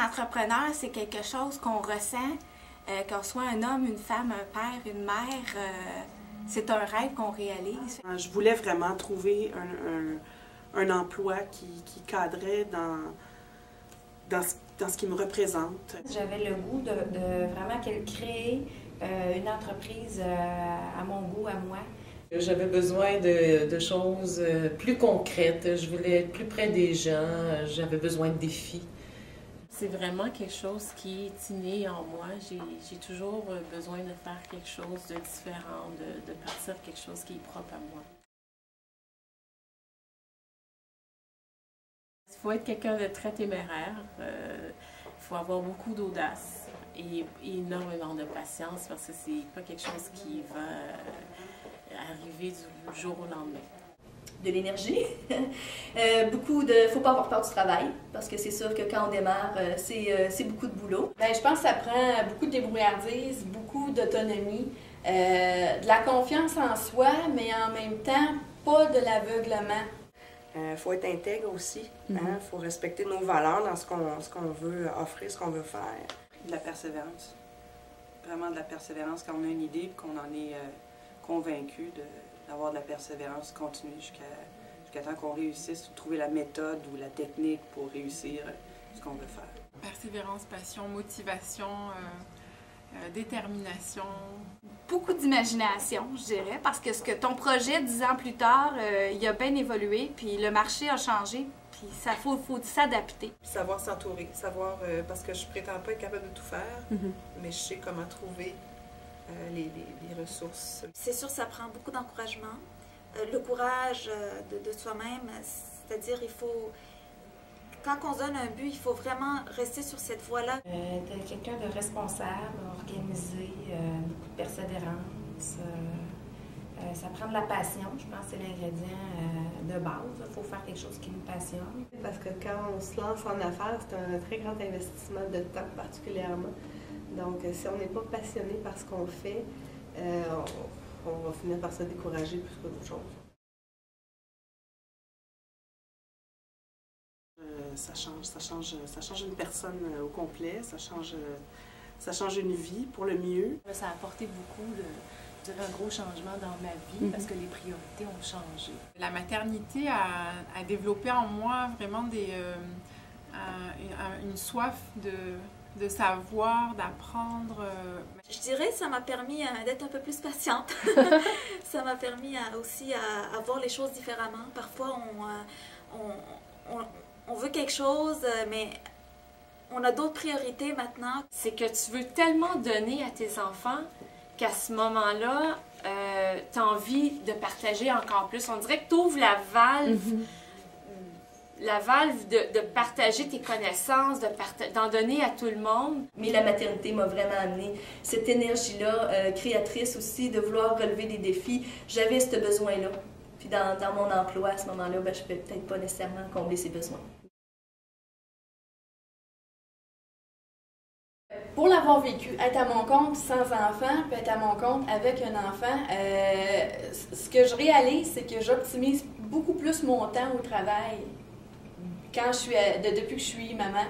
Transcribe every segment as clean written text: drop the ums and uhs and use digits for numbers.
entrepreneur, c'est quelque chose qu'on ressent, qu'on soit un homme, une femme, un père, une mère, c'est un rêve qu'on réalise. Je voulais vraiment trouver un emploi qui cadrait dans ce qui me représente. J'avais le goût de vraiment créer une entreprise à mon goût, à moi. J'avais besoin de choses plus concrètes. Je voulais être plus près des gens. J'avais besoin de défis. C'est vraiment quelque chose qui est inné en moi. J'ai toujours besoin de faire quelque chose de différent, de partir de quelque chose qui est propre à moi. Il faut être quelqu'un de très téméraire. Il faut avoir beaucoup d'audace et énormément de patience parce que c'est pas quelque chose qui va arriver du jour au lendemain. De l'énergie. Faut pas avoir peur du travail, parce que c'est sûr que quand on démarre, c'est beaucoup de boulot. Bien, je pense que ça prend beaucoup de débrouillardise, beaucoup d'autonomie, de la confiance en soi, mais en même temps, pas de l'aveuglement. Faut être intègre aussi. Faut respecter nos valeurs dans ce qu'on veut offrir, ce qu'on veut faire. De la persévérance. Vraiment de la persévérance quand on a une idée et qu'on en est convaincu d'avoir de la persévérance continue jusqu'à temps qu'on réussisse, trouver la méthode ou la technique pour réussir ce qu'on veut faire. Persévérance, passion, motivation, détermination. Beaucoup d'imagination, je dirais, parce que ce que ton projet, 10 ans plus tard, il a bien évolué, puis le marché a changé, puis ça faut s'adapter. Savoir s'entourer, savoir, parce que je prétends pas être capable de tout faire, mais je sais comment trouver les ressources. C'est sûr, ça prend beaucoup d'encouragement, le courage de soi-même, c'est-à-dire il faut, quand on se donne un but, il faut vraiment rester sur cette voie-là. D'être quelqu'un de responsable, organisé, beaucoup de persévérance. Ça prend de la passion, je pense que c'est l'ingrédient de base. Il faut faire quelque chose qui nous passionne. Parce que quand on se lance en affaires, c'est un très grand investissement de temps particulièrement. Donc, si on n'est pas passionné par ce qu'on fait, on va finir par se décourager plus qu'autre chose. Ça change une personne au complet, ça change une vie pour le mieux. Ça a apporté beaucoup un gros changement dans ma vie parce que les priorités ont changé. La maternité a développé en moi vraiment une soif de savoir, d'apprendre. Je dirais que ça m'a permis d'être un peu plus patiente. Ça m'a permis aussi à voir les choses différemment. Parfois, on veut quelque chose, mais on a d'autres priorités maintenant. C'est que tu veux tellement donner à tes enfants qu'à ce moment-là, tu as envie de partager encore plus. On dirait que tu ouvres la valve. La valve de partager tes connaissances, d'en donner à tout le monde. Mais la maternité m'a vraiment amené cette énergie-là, créatrice aussi, de vouloir relever des défis. J'avais ce besoin-là. Puis dans mon emploi, à ce moment-là, je ne peux peut-être pas nécessairement combler ces besoins. Pour l'avoir vécu, être à mon compte sans enfant, puis être à mon compte avec un enfant, ce que je réalise, c'est que j'optimise beaucoup plus mon temps au travail depuis que je suis maman,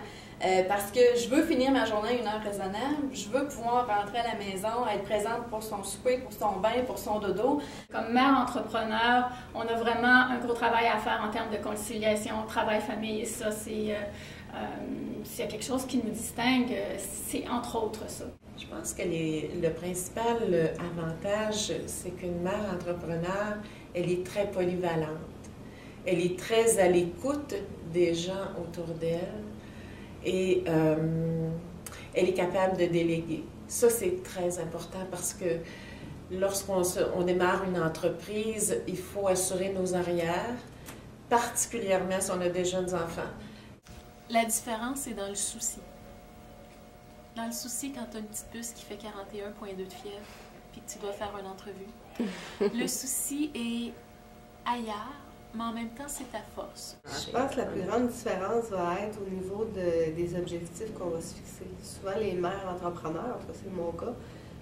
parce que je veux finir ma journée à une heure raisonnable, je veux pouvoir rentrer à la maison, être présente pour son souper, pour son bain, pour son dodo. Comme mère entrepreneur, on a vraiment un gros travail à faire en termes de conciliation, travail-famille, et ça, s'il y a quelque chose qui nous distingue, c'est entre autres ça. Je pense que le principal avantage, c'est qu'une mère entrepreneur, elle est très polyvalente. Elle est très à l'écoute des gens autour d'elle et elle est capable de déléguer. Ça, c'est très important parce que lorsqu'on démarre une entreprise, il faut assurer nos arrières, particulièrement si on a des jeunes enfants. La différence, c'est dans le souci. Dans le souci, quand tu as une petite puce qui fait 41,2 de fièvre puis que tu dois faire une entrevue, le souci est ailleurs, mais en même temps, c'est ta force. Je pense que la plus grande différence va être au niveau des objectifs qu'on va se fixer. Souvent, les mères entrepreneurs, en tout cas c'est mon cas,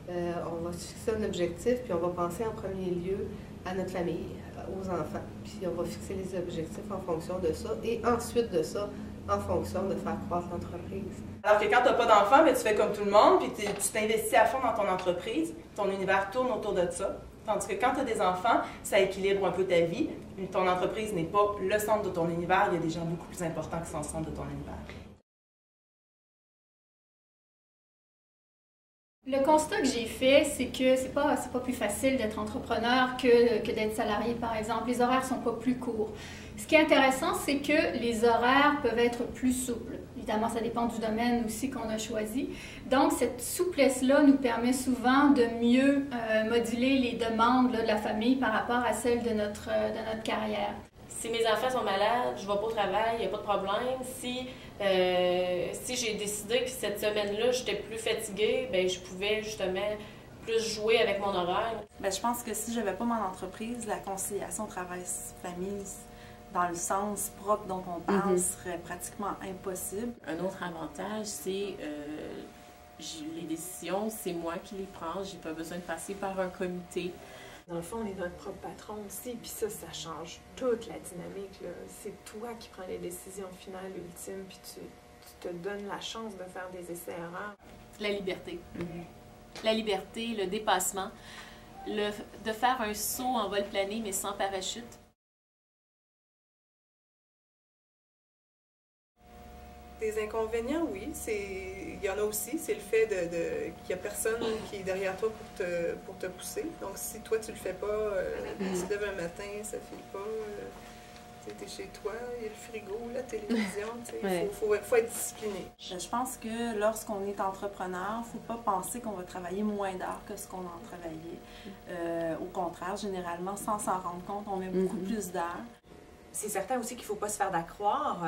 on va se fixer un objectif, puis on va penser en premier lieu à notre famille, aux enfants. Puis on va fixer les objectifs en fonction de ça, et ensuite de ça, en fonction de faire croître l'entreprise. Alors que quand tu n'as pas d'enfant, tu fais comme tout le monde, puis tu t'investis à fond dans ton entreprise, ton univers tourne autour de ça. Tandis que quand tu as des enfants, ça équilibre un peu ta vie. Ton entreprise n'est pas le centre de ton univers, il y a des gens beaucoup plus importants qui sont le centre de ton univers. Le constat que j'ai fait, c'est que c'est pas plus facile d'être entrepreneur que d'être salarié, par exemple. Les horaires sont pas plus courts. Ce qui est intéressant, c'est que les horaires peuvent être plus souples. Évidemment, ça dépend du domaine aussi qu'on a choisi. Donc, cette souplesse-là nous permet souvent de mieux moduler les demandes là, de la famille par rapport à celles de notre carrière. Si mes enfants sont malades, je ne vais pas au travail, il n'y a pas de problème. Si j'ai décidé que cette semaine-là, j'étais plus fatiguée, bien, je pouvais justement plus jouer avec mon horaire. Bien, je pense que si je n'avais pas mon entreprise, la conciliation travail-famille, dans le sens propre dont on parle, serait pratiquement impossible. Un autre avantage, c'est les décisions, c'est moi qui les prends. J'ai pas besoin de passer par un comité. Dans le fond, on est notre propre patron aussi, puis ça change toute la dynamique. C'est toi qui prends les décisions finales, ultimes, puis tu te donnes la chance de faire des essais-erreurs. La liberté. La liberté, le dépassement, de faire un saut en vol plané, mais sans parachute. Des inconvénients, oui. Il y en a aussi. C'est le fait qu'il n'y a personne qui est derrière toi pour te pousser. Donc, si toi, tu le fais pas, tu te lèves un matin, ça ne file pas, tu es chez toi, il y a le frigo, la télévision, il faut être discipliné. Je pense que lorsqu'on est entrepreneur, il ne faut pas penser qu'on va travailler moins d'heures que ce qu'on a travaillé. Au contraire, généralement, sans s'en rendre compte, on met beaucoup plus d'heures. C'est certain aussi qu'il ne faut pas se faire d'accroire.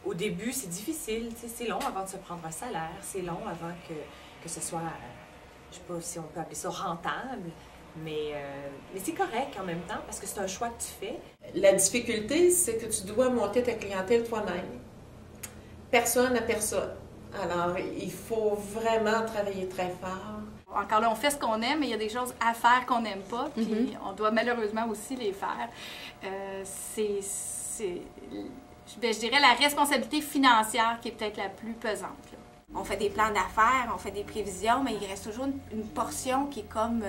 Au début, c'est difficile, c'est long avant de se prendre un salaire, c'est long avant que ce soit, je ne sais pas si on peut appeler ça rentable, mais c'est correct en même temps parce que c'est un choix que tu fais. La difficulté, c'est que tu dois monter ta clientèle toi-même, personne à personne. Alors, il faut vraiment travailler très fort. Encore là, on fait ce qu'on aime, mais il y a des choses à faire qu'on n'aime pas, puis on doit malheureusement aussi les faire. Je dirais la responsabilité financière qui est peut-être la plus pesante. Là. On fait des plans d'affaires, on fait des prévisions, mais il reste toujours une portion qui est comme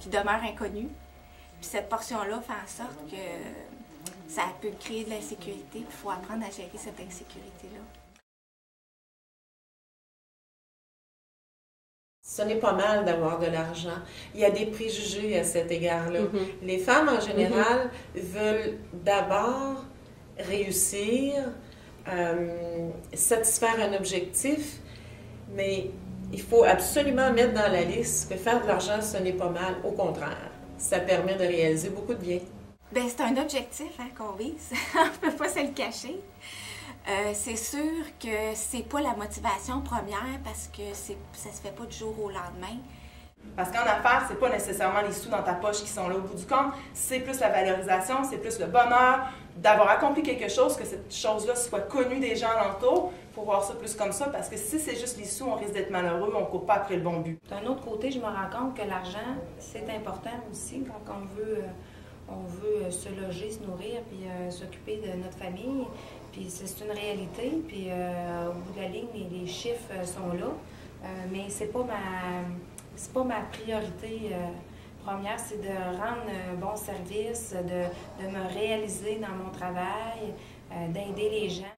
qui demeure inconnue. Puis cette portion-là fait en sorte que ça peut créer de l'insécurité. Il faut apprendre à gérer cette insécurité-là. Ce n'est pas mal d'avoir de l'argent. Il y a des préjugés à cet égard-là. Les femmes, en général, veulent d'abord réussir, satisfaire un objectif, mais il faut absolument mettre dans la liste que faire de l'argent, ce n'est pas mal. Au contraire, ça permet de réaliser beaucoup de bien. Bien, c'est un objectif qu'on vise. On ne peut pas se le cacher. C'est sûr que c'est pas la motivation première parce que ça se fait pas du jour au lendemain. Parce qu'en affaires, c'est pas nécessairement les sous dans ta poche qui sont là au bout du compte, c'est plus la valorisation, c'est plus le bonheur d'avoir accompli quelque chose, que cette chose-là soit connue des gens alentour. Il faut voir ça plus comme ça, parce que si c'est juste les sous, on risque d'être malheureux, on ne court pas après le bon but. D'un autre côté, je me rends compte que l'argent, c'est important aussi quand on veut se loger, se nourrir, puis s'occuper de notre famille. Puis c'est une réalité, puis au bout de la ligne, les chiffres sont là, mais c'est pas ma priorité première, c'est de rendre un bon service, de me réaliser dans mon travail, d'aider les gens.